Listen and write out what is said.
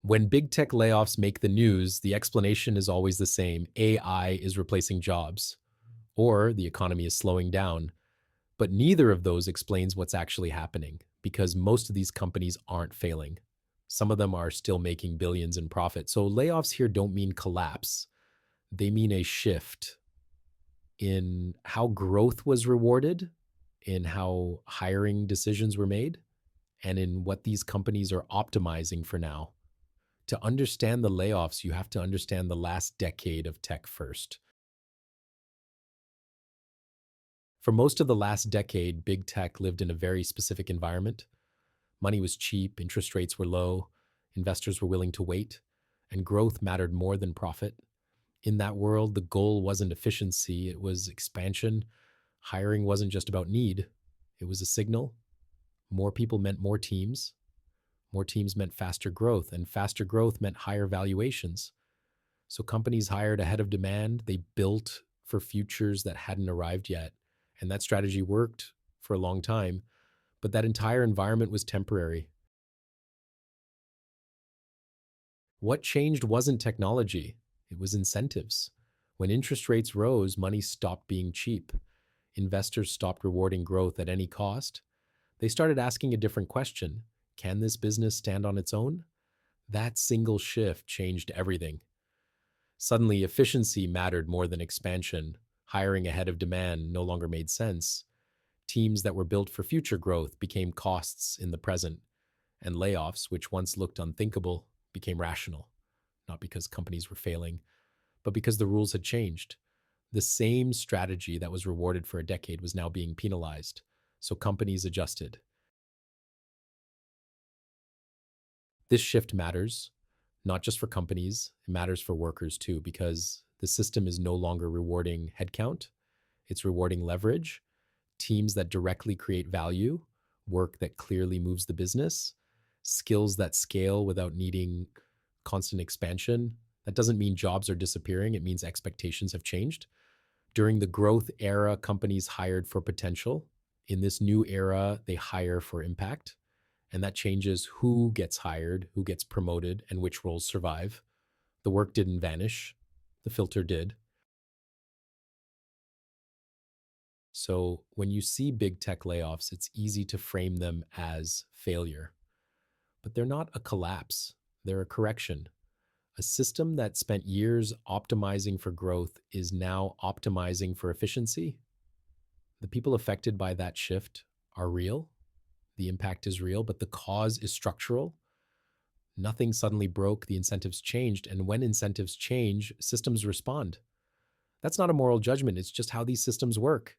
When big tech layoffs make the news, the explanation is always the same: AI is replacing jobs, or the economy is slowing down. But neither of those explains what's actually happening, because most of these companies aren't failing. Some of them are still making billions in profit. So layoffs here don't mean collapse, they mean a shift in how growth was rewarded, in how hiring decisions were made, and in what these companies are optimizing for now. To understand the layoffs, you have to understand the last decade of tech first. For most of the last decade, big tech lived in a very specific environment. Money was cheap, interest rates were low, investors were willing to wait, and growth mattered more than profit. In that world, the goal wasn't efficiency, it was expansion. Hiring wasn't just about need, it was a signal. More people meant more teams. More teams meant faster growth, and faster growth meant higher valuations. So companies hired ahead of demand, they built for futures that hadn't arrived yet. And that strategy worked for a long time, but that entire environment was temporary. What changed wasn't technology, it was incentives. When interest rates rose, money stopped being cheap. Investors stopped rewarding growth at any cost. They started asking a different question: can this business stand on its own? That single shift changed everything. Suddenly, efficiency mattered more than expansion. Hiring ahead of demand no longer made sense. Teams that were built for future growth became costs in the present, and layoffs, which once looked unthinkable, became rational, not because companies were failing, but because the rules had changed. The same strategy that was rewarded for a decade was now being penalized, so companies adjusted. This shift matters, not just for companies, it matters for workers too, because the system is no longer rewarding headcount, it's rewarding leverage, teams that directly create value, work that clearly moves the business, skills that scale without needing constant expansion. That doesn't mean jobs are disappearing, it means expectations have changed. During the growth era, companies hired for potential. In this new era, they hire for impact. And that changes who gets hired, who gets promoted, and which roles survive. The work didn't vanish, the filter did. So when you see big tech layoffs, it's easy to frame them as failure. But they're not a collapse, they're a correction. A system that spent years optimizing for growth is now optimizing for efficiency. The people affected by that shift are real. The impact is real, but the cause is structural. Nothing suddenly broke, the incentives changed, and when incentives change, systems respond. That's not a moral judgment, it's just how these systems work.